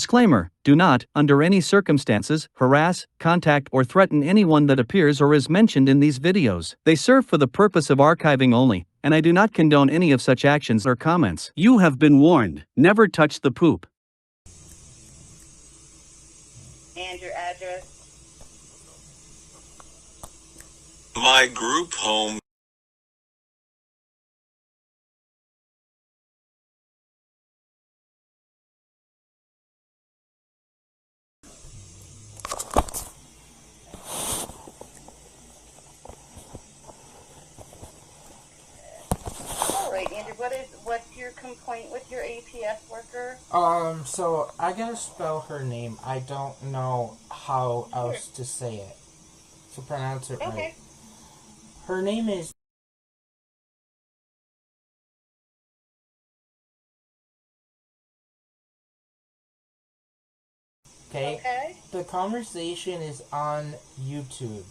Disclaimer: do not, under any circumstances, harass, contact, or threaten anyone that appears or is mentioned in these videos. They serve for the purpose of archiving only, and I do not condone any of such actions or comments. You have been warned. Never touch the poop. And your address? My group home. Alright, Andrew, what's your complaint with your APS worker? So I gotta spell her name. I don't know how else to say it. To pronounce it right. Her name is... Okay? The conversation is on YouTube.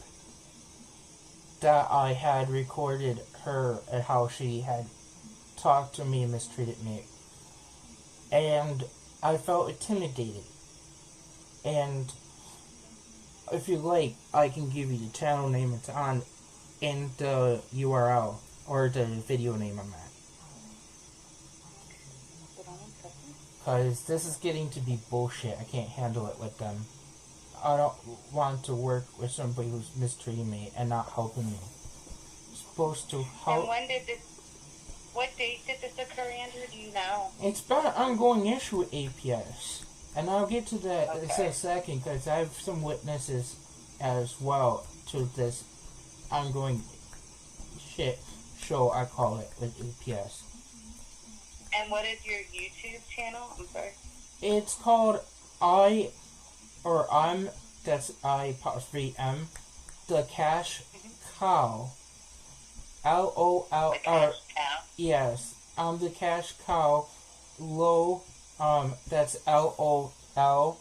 That I had recorded her and how she had talked to me and mistreated me. And I felt intimidated. And if you like, I can give you the channel name it's on in the URL or the video name I'm at. Because this is getting to be bullshit. I can't handle it with them. I don't want to work with somebody who's mistreating me and not helping me. I'm supposed to help. And what date did this occur, Andrew? Do you know? It's been an ongoing issue with APS. And I'll get to that in a second because I have some witnesses as well to this ongoing shit show, I call it, with APS. And what is your YouTube channel? I'm sorry. It's called that's I''M, the Cashcow. LOLCOW. Yes, the Cashcow. That's LOLCOW.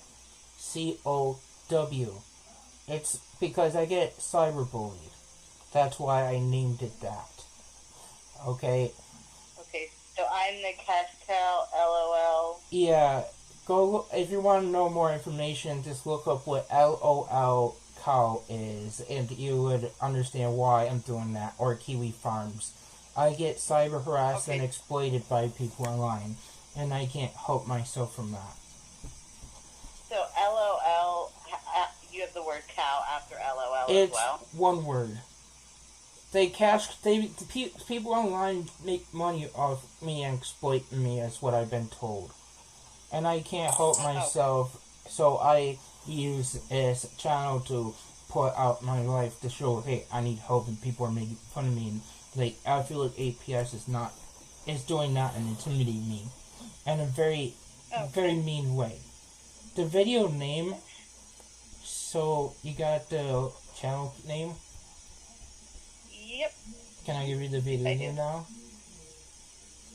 It's because I get cyberbullied. That's why I named it that. Okay. Okay, so I'm the Cashcow, LOL. Yeah, go look, if you want to know more information, just look up what LOLCOW is, and you would understand why I'm doing that, or Kiwi Farms. I get cyber harassed and exploited by people online, and I can't help myself from that. So LOL, you have the word cow after LOL as well? It's one word. People online make money off me and exploit me, is what I've been told. And I can't help myself, so I use this channel to put out my life to show, hey, I need help, and people are making fun of me, and I feel like APS is doing that and intimidating me in a very mean way. The video name, so you got the channel name? Yep. Can I give you the video name now?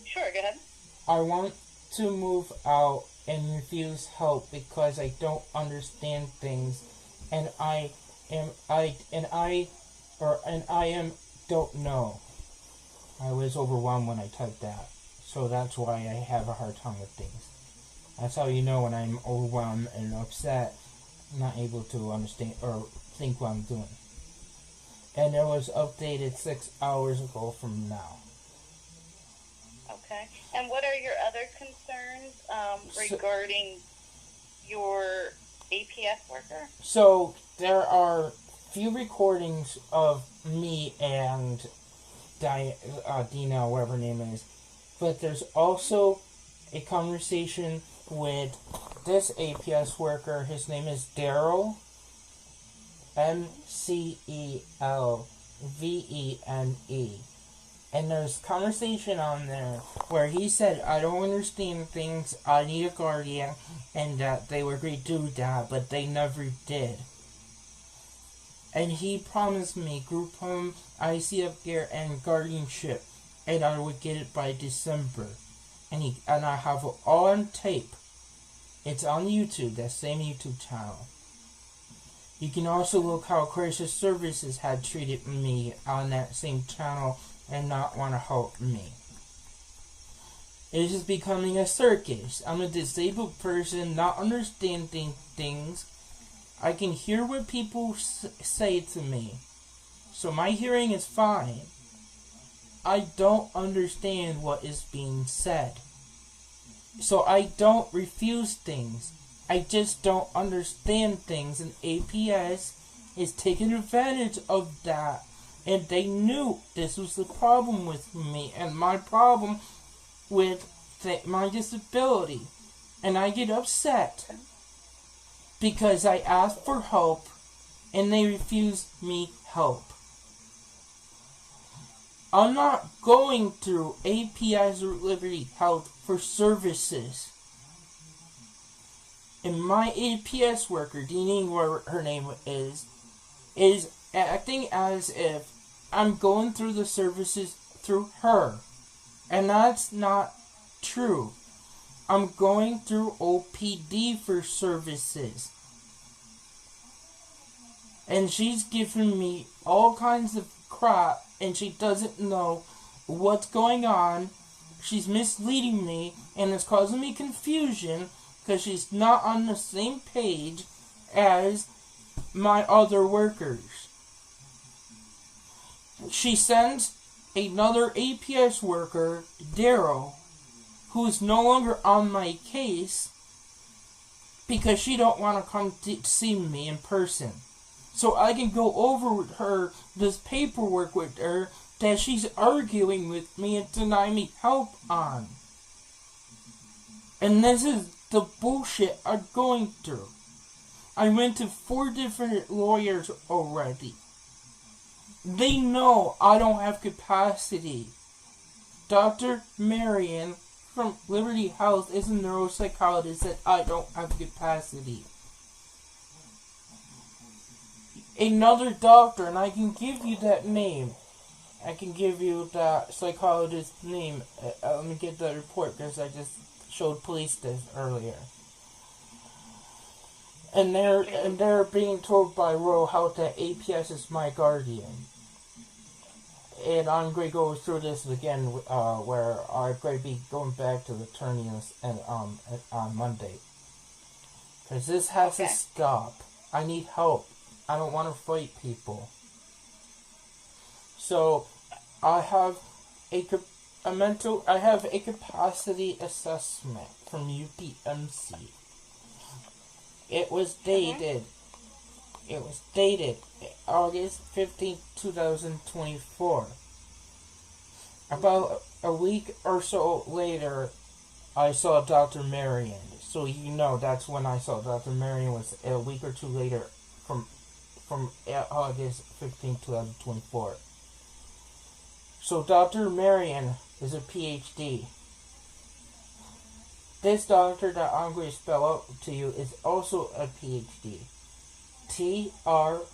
Sure, go ahead. I want to move out and refuse help because I don't understand things, and I don't know. I was overwhelmed when I typed that, so that's why I have a hard time with things. That's how you know when I'm overwhelmed and upset, not able to understand or think what I'm doing. And it was updated 6 hours ago from now. Okay. And what are your other concerns regarding your APS worker? So, there are few recordings of me and Dina, whatever her name is. But there's also a conversation with this APS worker. His name is Daryl. MCELVENE. And there's conversation on there where he said, I don't understand things, I need a guardian, and that they would agree to do that, but they never did. And he promised me group home, ICF gear, and guardianship, and I would get it by December. And I have it all on tape. It's on YouTube, that same YouTube channel. You can also look how Crisis Services had treated me on that same channel and not want to help me. It is just becoming a circus. I'm a disabled person, not understanding things. I can hear what people say to me. So my hearing is fine. I don't understand what is being said. So I don't refuse things. I just don't understand things, and APS is taking advantage of that. And they knew this was the problem with me and my problem with my disability. And I get upset because I asked for help and they refused me help. I'm not going through APS or Liberty Health for services. And my APS worker, Deanie, whatever her name is acting as if I'm going through the services through her. And that's not true. I'm going through OPD for services. And she's giving me all kinds of crap, and she doesn't know what's going on. She's misleading me, and it's causing me confusion because she's not on the same page as my other workers. She sends another APS worker, Daryl, who is no longer on my case because she don't want to come to see me in person. So I can go over with her this paperwork with her that she's arguing with me and denying me help on. And this is the bullshit I'm going through. I went to 4 different lawyers already. They know I don't have capacity. Dr. Marion from Liberty Health is a neuropsychologist that I don't have capacity. Another doctor, and I can give you that name. I can give you that psychologist's name. Let me get the report because I just showed police this earlier. And they're being told by Rural Health that APS is my guardian. And I'm going to go through this again, where I'm going to be going back to the attorney on Monday. Because this has to stop. I need help. I don't want to fight people. So, I have a capacity assessment from UPMC. It was dated August 15th, 2024. About a week or so later, I saw Dr. Marion. So you know that's when I saw Dr. Marion was a week or two later from August 15th, 2024. So Dr. Marion is a PhD. This doctor that I'm going to spell out to you is also a PhD. TROUTNER.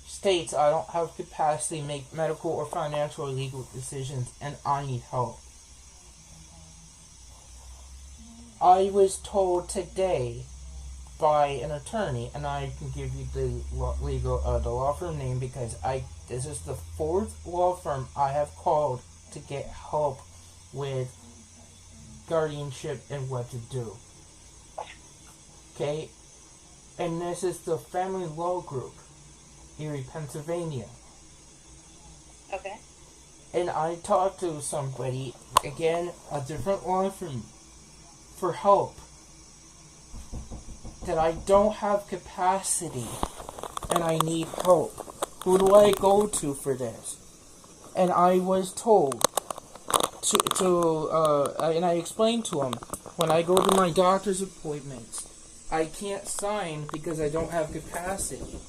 States I don't have capacity to make medical or financial or legal decisions and I need help. I was told today by an attorney, and I can give you the law firm name because this is the 4th law firm I have called to get help with guardianship and what to do. Okay? And this is the Family Law Group, Erie, Pennsylvania. Okay. And I talked to somebody, again, a different law firm, for help. That I don't have capacity and I need help. Who do I go to for this? And I was told and I explained to him, when I go to my doctor's appointments, I can't sign because I don't have capacity.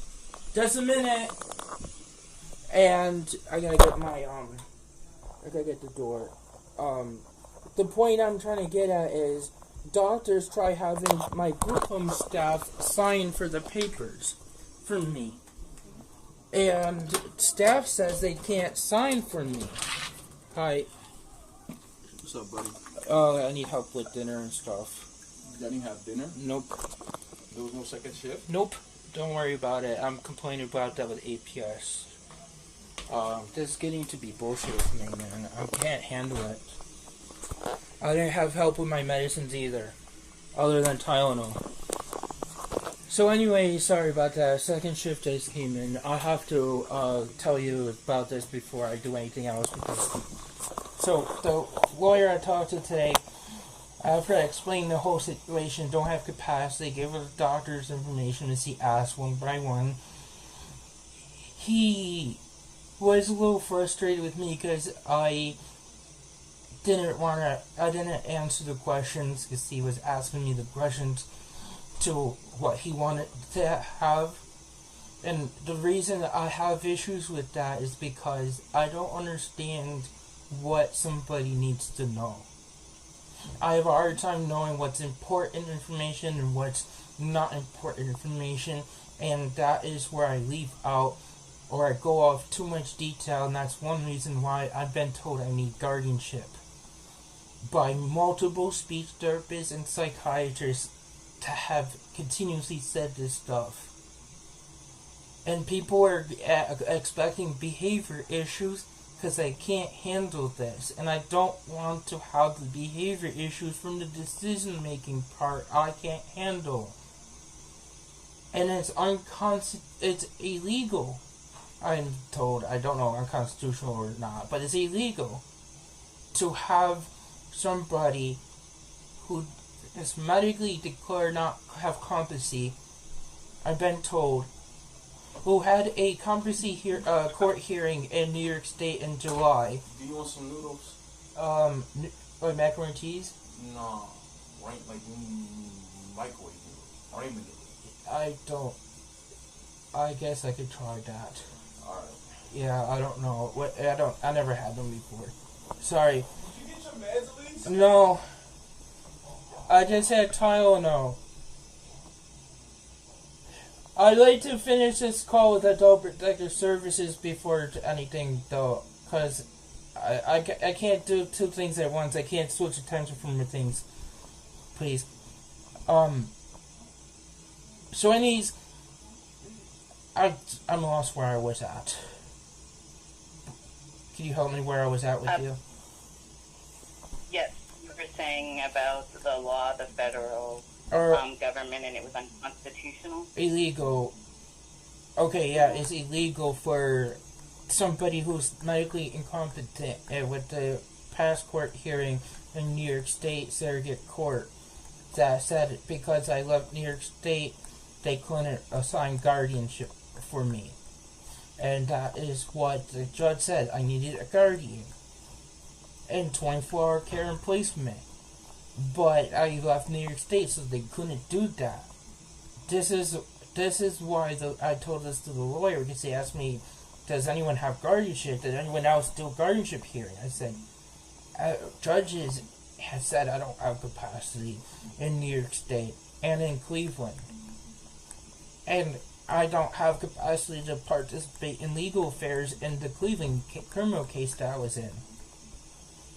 Just a minute. And I gotta get the door. The point I'm trying to get at is, doctors try having my group home staff sign for the papers for me. And staff says they can't sign for me. Hi. What's up, buddy? I need help with dinner and stuff. You didn't have dinner? Nope. There was no second shift? Nope. Don't worry about it. I'm complaining about that with APS. This is getting to be bullshit with me, man. I can't handle it. I didn't have help with my medicines either, other than Tylenol. So anyway, sorry about that. Second shift just came in. I have to tell you about this before I do anything else. So the lawyer I talked to today, after I explained the whole situation, don't have capacity, gave the doctor's information as he asked one by one. He was a little frustrated with me because I didn't answer the questions because he was asking me the questions to what he wanted to have. And the reason I have issues with that is because I don't understand what somebody needs to know. I have a hard time knowing what's important information and what's not important information, and that is where I leave out or I go off too much detail, and that's one reason why I've been told I need guardianship by multiple speech therapists and psychiatrists to have continuously said this stuff. And people are expecting behavior issues because I can't handle this, and I don't want to have the behavior issues from the decision-making part I can't handle. And it's it's illegal. I'm told, I don't know, unconstitutional or not, but it's illegal to have somebody who is medically declared not have competency, I've been told, who had a competency court hearing in New York State in July. Do you want some noodles? Like macaroni and cheese? No, right, like microwave noodles. Or even noodles. I don't. I guess I could try that. Alright. Yeah, I don't know. I never had them before. Sorry. Did you get your meds at least? No. I just had Tylenol. I'd like to finish this call with Adult Protective Services before anything, though, because I can't do two things at once. I can't switch attention from the things. Please. So anyways, I'm lost where I was at. Can you help me where I was at with you? Yes, you were saying about the law, the federal government, and it was unconstitutional? Illegal. Okay, yeah, it's illegal for somebody who's medically incompetent with the past court hearing in New York State Surrogate Court that said because I left New York State, they couldn't assign guardianship for me. And that is what the judge said. I needed a guardian and 24-hour care and placement. But I left New York State, so they couldn't do that. This is why I told this to the lawyer, because he asked me, does anyone have guardianship? Does anyone else do guardianship hearing? I said, judges have said I don't have capacity in New York State and in Cleveland. And I don't have capacity to participate in legal affairs in the Cleveland criminal case that I was in.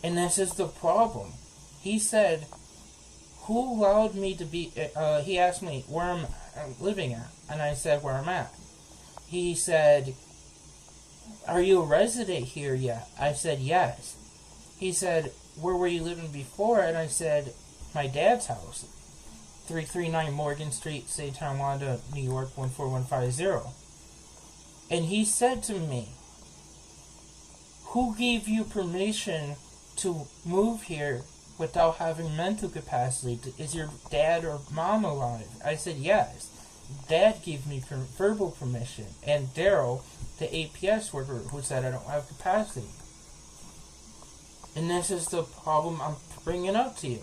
And this is the problem. He said, who allowed me to be, he asked me where I'm living at, and I said where I'm at. He said, are you a resident here yet? I said, yes. He said, where were you living before? And I said, my dad's house, 339 Morgan Street, St. Tonawanda, New York, 14150. And he said to me, who gave you permission to move here without having mental capacity? Is your dad or mom alive? I said, yes. Dad gave me verbal permission. And Daryl, the APS worker, who said I don't have capacity. And this is the problem I'm bringing up to you.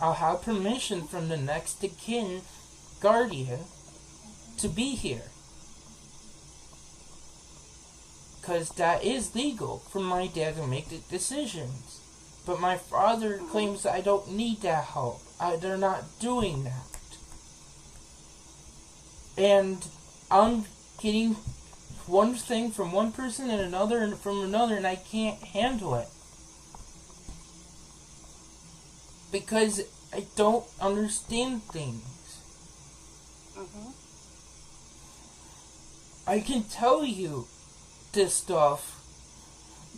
I'll have permission from the next of kin guardian to be here. Because that is legal for my dad to make the decisions. But my father claims I don't need that help. They're not doing that. And I'm getting one thing from one person and another from another, and I can't handle it. Because I don't understand things. I can tell you this stuff,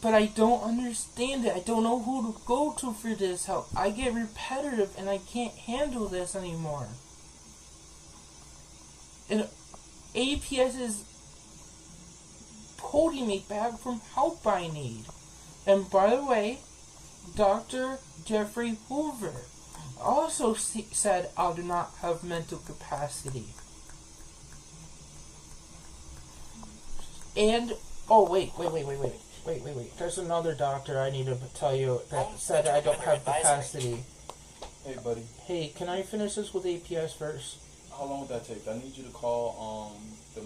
but I don't understand it. I don't know who to go to for this help. I get repetitive and I can't handle this anymore. And APS is holding me back from help I need. And by the way, Dr. Jeffrey Hoover also said I do not have mental capacity. And, oh wait. There's another doctor I need to tell you that said I don't have capacity. Hey, buddy. Hey, can I finish this with APS first? How long would that take? I need you to call the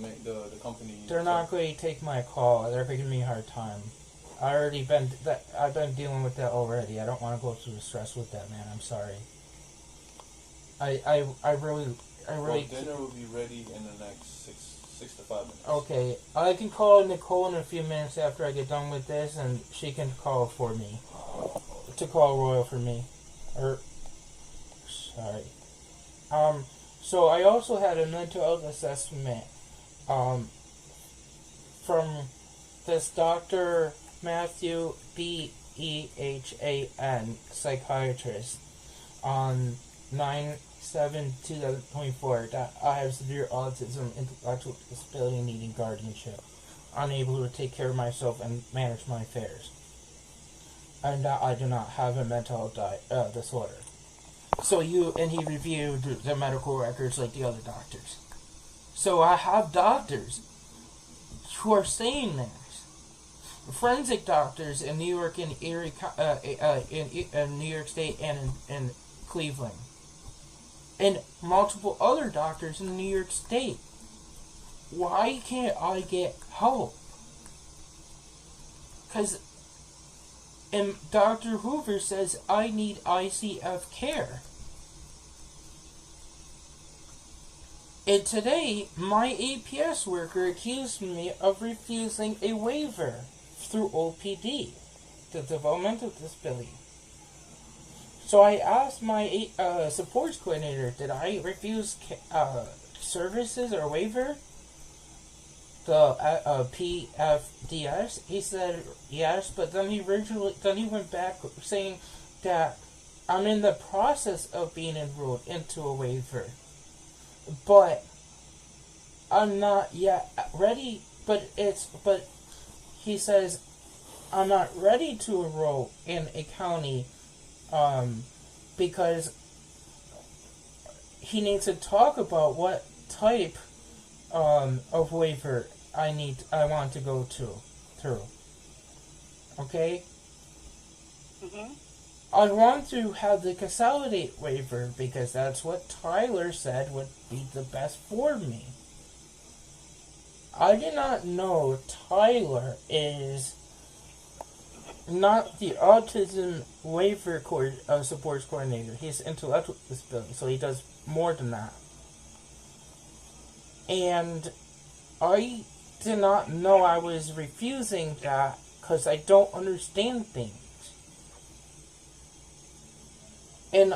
company. They're not going to take my call. They're giving me a hard time. I've been dealing with that already. I don't want to go through the stress with that, man. I'm sorry. I really. Well, dinner will be ready in the next 6 to 5 minutes. Okay, I can call Nicole in a few minutes after I get done with this, and she can call for me. To call Royal for me. Sorry. So I also had a mental health assessment, from this Dr. Matthew Behan, psychiatrist, on 9/7/2024, that I have severe autism, intellectual disability, needing guardianship, unable to take care of myself and manage my affairs, and that I do not have a mental health disorder. So he reviewed the medical records like the other doctors. So I have doctors who are saying this. Forensic doctors in New York and in New York State and in Cleveland, and multiple other doctors in New York State. Why can't I get help? Because Dr. Hoover says I need ICF care. And today, my APS worker accused me of refusing a waiver through OPD, the developmental disability. So I asked my supports coordinator, did I refuse services or waiver? The PFDS? He said yes, but then he went back saying that I'm in the process of being enrolled into a waiver, but I'm not yet ready. But he says I'm not ready to enroll in a county, because he needs to talk about what type of waiver I want to go through. Okay? Mm-hmm. I want to have the consolidate waiver because that's what Tyler said would be the best for me. I did not know Tyler is not the autism waiver supports coordinator. He's intellectual disability, so he does more than that. And I did not know I was refusing that because I don't understand things. And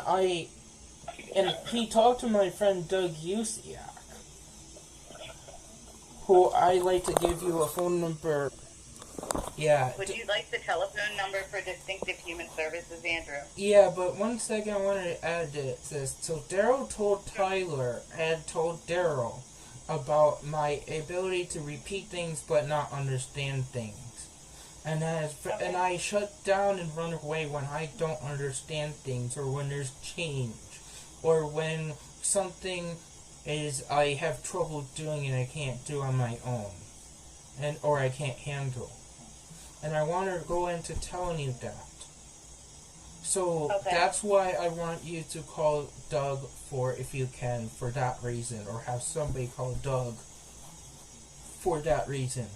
he talked to my friend Doug Usiak, who I like to give you a phone number. Yeah. Would you like the telephone number for Distinctive Human Services, Andrew? Yeah, but one second I wanted to add to this. So Daryl told Tyler and told Daryl about my ability to repeat things but not understand things. And I shut down and run away when I don't understand things, or when there's change, or when something is I have trouble doing and I can't do on my own, or I can't handle. And I want to go into telling you that. So that's why I want you to call Doug if you can, for that reason, or have somebody call Doug for that reason.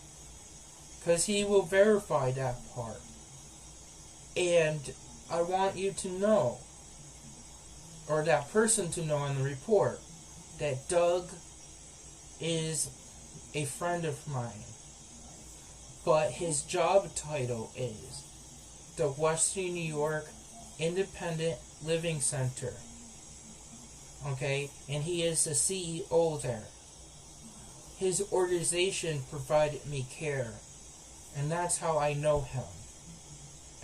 Because he will verify that part. And I want you to know, or that person to know on the report, that Doug is a friend of mine. But his job title is the Western New York Independent Living Center. Okay? And he is the CEO there. His organization provided me care. And that's how I know him.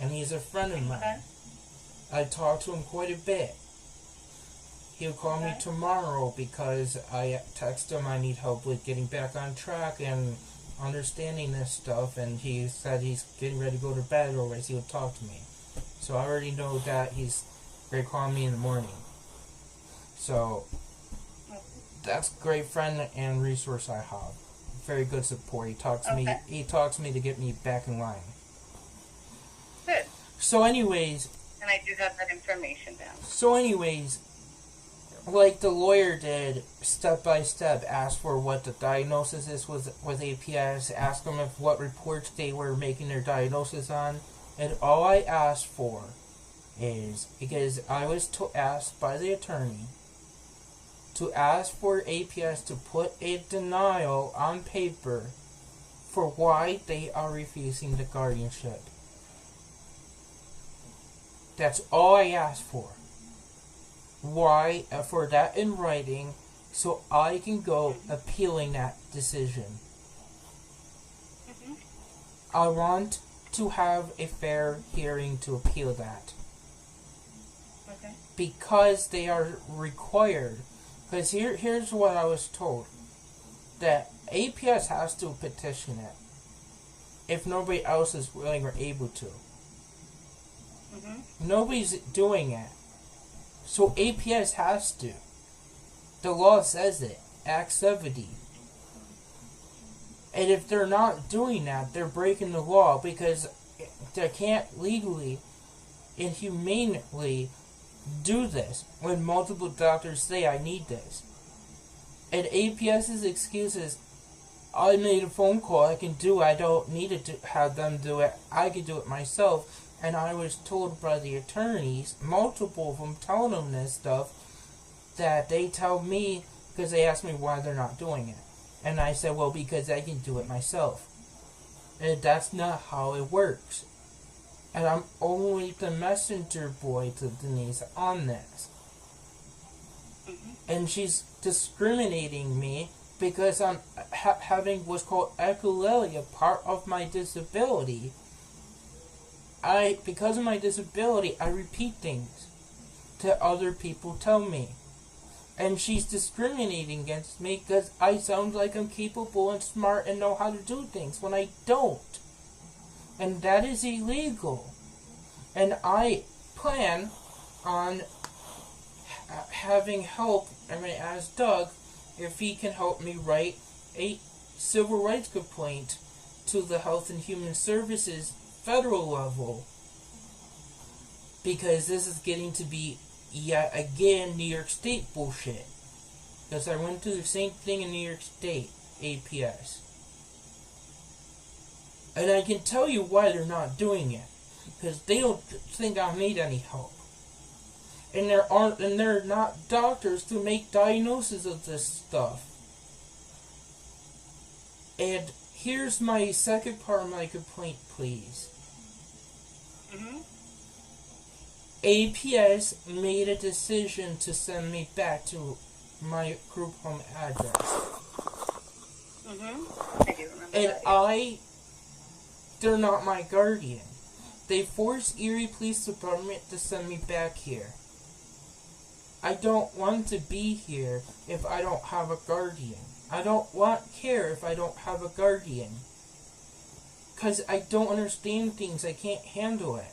And he's a friend of mine. Okay. I talk to him quite a bit. He'll call me tomorrow because I text him I need help with getting back on track and understanding this stuff, and he said he's getting ready to go to bed, or he'll talk to me. So I already know that he's going to call me in the morning. So that's a great friend and resource I have. Very good support. He talks to me. He talks to me to get me back in line. Good. So, anyways. And I do have that information down. So, anyways, like the lawyer did, step by step, ask for what the diagnosis is with APS, ask them if what reports they were making their diagnosis on, and all I asked for is, because I was asked by the attorney to ask for APS to put a denial on paper for why they are refusing the guardianship. That's all I asked for. Why, for that in writing, so I can go appealing that decision. I want to have a fair hearing to appeal that. Okay. Because they are required. Because here's what I was told. That APS has to petition it if nobody else is willing or able to. Nobody's doing it. So APS has to. The law says it. Act 70. And if they're not doing that, they're breaking the law, because they can't legally and humanely do this when multiple doctors say I need this. And APS's excuse is, I made a phone call, I can do it, I don't need to have them do it, I can do it myself. And I was told by the attorneys, multiple of them telling them this stuff, that they tell me, because they asked me why they're not doing it. And I said, well, because I can do it myself. And that's not how it works. And I'm only the messenger boy to Denise on this. And she's discriminating me because I'm having what's called echolalia, part of my disability. Because of my disability, I repeat things that other people tell me. And she's discriminating against me because I sound like I'm capable and smart and know how to do things when I don't. And that is illegal. And I plan on having help. I'm going to ask Doug if he can help me write a civil rights complaint to the Health and Human Services federal level, because this is getting to be yet again New York State bullshit, because I went through the same thing in New York State APS, and I can tell you why they're not doing it, because they don't think I need any help, and they're not doctors to make diagnoses of this stuff. And here's my second part of my complaint, please. APS made a decision to send me back to my group home address. I do remember And that. they're not my guardian. They forced Erie Police Department to send me back here. I don't want to be here if I don't have a guardian. I don't care if I don't have a guardian. Because I don't understand things, I can't handle it.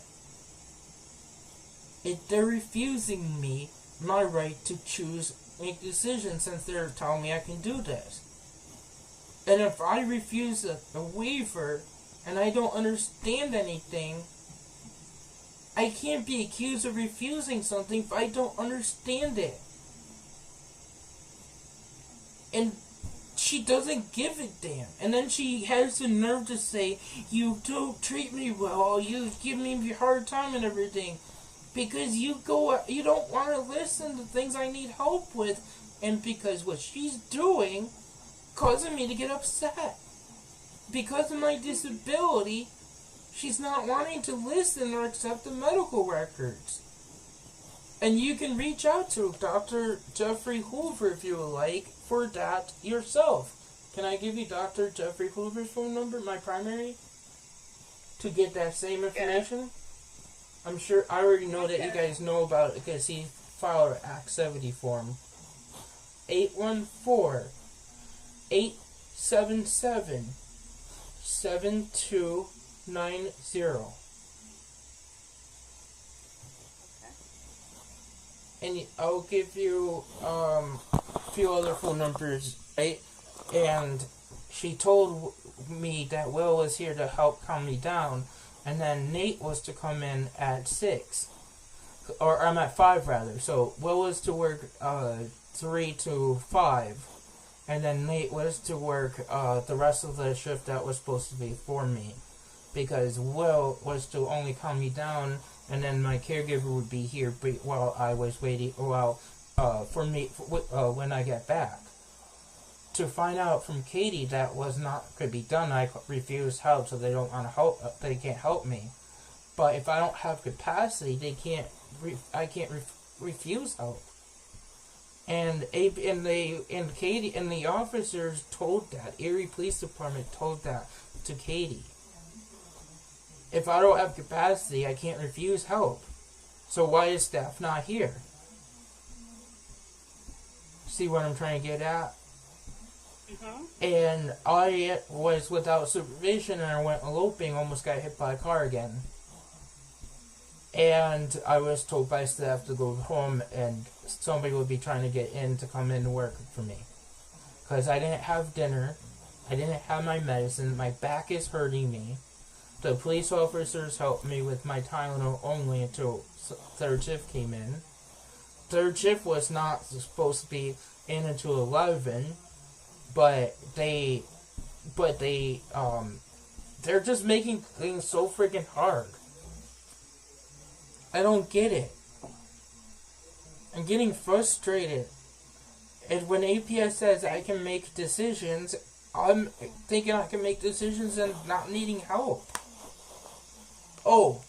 They're refusing me my right to choose, make decisions, since they're telling me I can do this. And if I refuse a waiver and I don't understand anything, I can't be accused of refusing something if I don't understand it. And she doesn't give a damn. And then she has the nerve to say, you don't treat me well, you give me a hard time and everything. Because you don't want to listen to things I need help with. And because what she's doing causing me to get upset. Because of my disability, she's not wanting to listen or accept the medical records. And you can reach out to Dr. Jeffrey Hoover if you would like for that yourself. Can I give you Dr. Jeffrey Hoover's phone number, my primary? to get that same information? I'm sure I already know that you guys know about it because he filed an Act 70 form. 814-877-7290. And I'll give you a few other phone numbers. And she told me that Will was here to help calm me down, and then Nate was to come in at 6. Or I'm at 5 rather. So Will was to work 3 to 5, and then Nate was to work the rest of the shift that was supposed to be for me, because Will was to only calm me down, and then my caregiver would be here while I was waiting, for me when I get back. To find out from Katie that was not could be done, I refused help, so they don't want to help. They can't help me. But if I don't have capacity, they can't. I can't refuse help. And Katie and the officers told that. Erie Police Department told that to Katie. If I don't have capacity, I can't refuse help. So why is staff not here? See what I'm trying to get at? Mm-hmm. And I was without supervision, and I went eloping, almost got hit by a car again. And I was told by staff to go home, and somebody would be trying to get in to come in and work for me. Because I didn't have dinner, I didn't have my medicine, my back is hurting me. The police officers helped me with my Tylenol only until third shift came in. Third shift was not supposed to be in until 11, but they're just making things so freaking hard. I don't get it. I'm getting frustrated. And when APS says I can make decisions, I'm thinking I can make decisions and not needing help. Oh,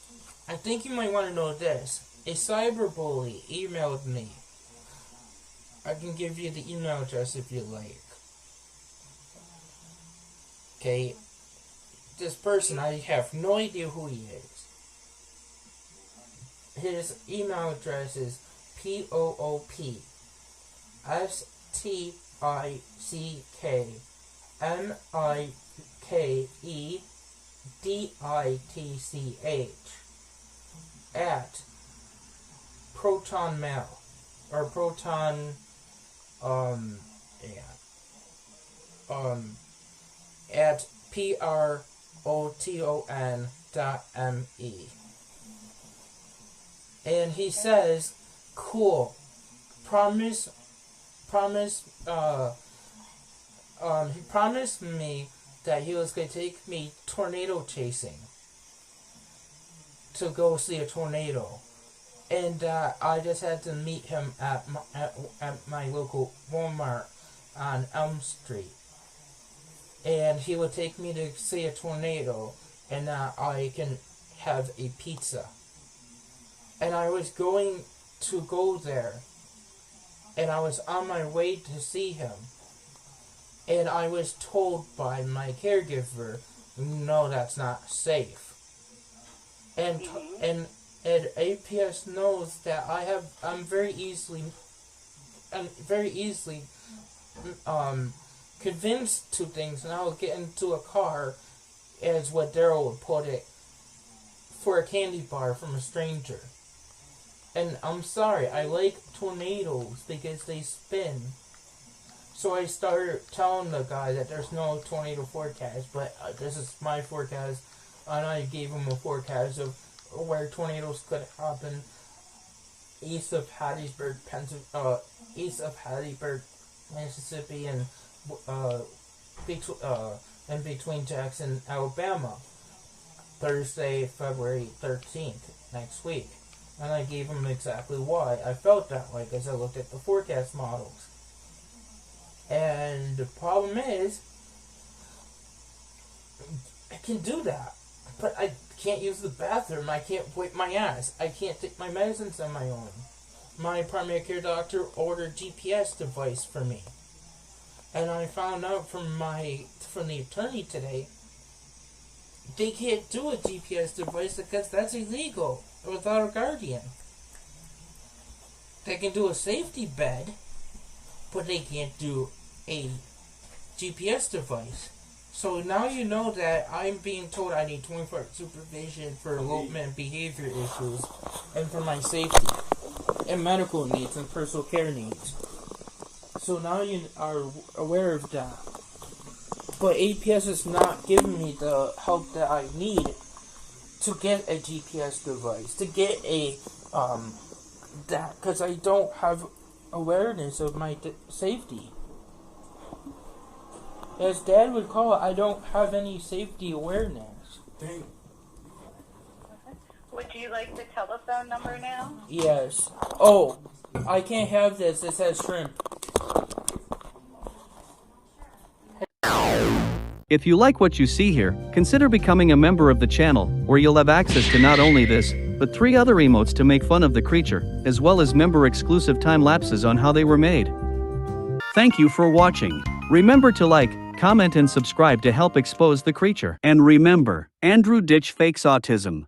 I think you might want to know this. A cyberbully emailed me. I can give you the email address if you like. Okay. This person, I have no idea who he is. His email address is POOPSTICKMIKEDITCH Proton Mail or Proton at PROTON.ME. And he says, cool, he promised me that he was going to take me tornado chasing to go see a tornado. And I just had to meet him at my local Walmart on Elm Street. And he would take me to see a tornado, and I can have a pizza. And I was going to go there, and I was on my way to see him. And I was told by my caregiver, no, that's not safe. And APS knows that I'm very easily convinced to things, and I will get into a car, as what Daryl would put it, for a candy bar from a stranger. And I'm sorry, I like tornadoes because they spin. So I started telling the guy that there's no tornado forecast, but this is my forecast, and I gave him a forecast of where tornadoes could happen east of Hattiesburg, Mississippi, and in between Jackson, Alabama, Thursday, February 13th, next week. And I gave him exactly why I felt that way, because I looked at the forecast models. And the problem is, I can do that, but I can't use the bathroom, I can't wipe my ass, I can't take my medicines on my own. My primary care doctor ordered GPS device for me. And I found out from the attorney today they can't do a GPS device because that's illegal without a guardian. They can do a safety bed, but they can't do a GPS device. So now you know that I'm being told I need 24-hour supervision for elopement behavior issues and for my safety and medical needs and personal care needs. So now you are aware of that. But APS is not giving me the help that I need to get a GPS device, to get a, that, because I don't have awareness of my safety. As Dad would call it, I don't have any safety awareness. Dang. Would you like the telephone number now? Yes. Oh, I can't have this. It says shrimp. If you like what you see here, consider becoming a member of the channel, where you'll have access to not only this, but 3 other emotes to make fun of the creature, as well as member-exclusive time lapses on how they were made. Thank you for watching. Remember to like, comment and subscribe to help expose the creature. And remember, Andrew Ditch fakes autism.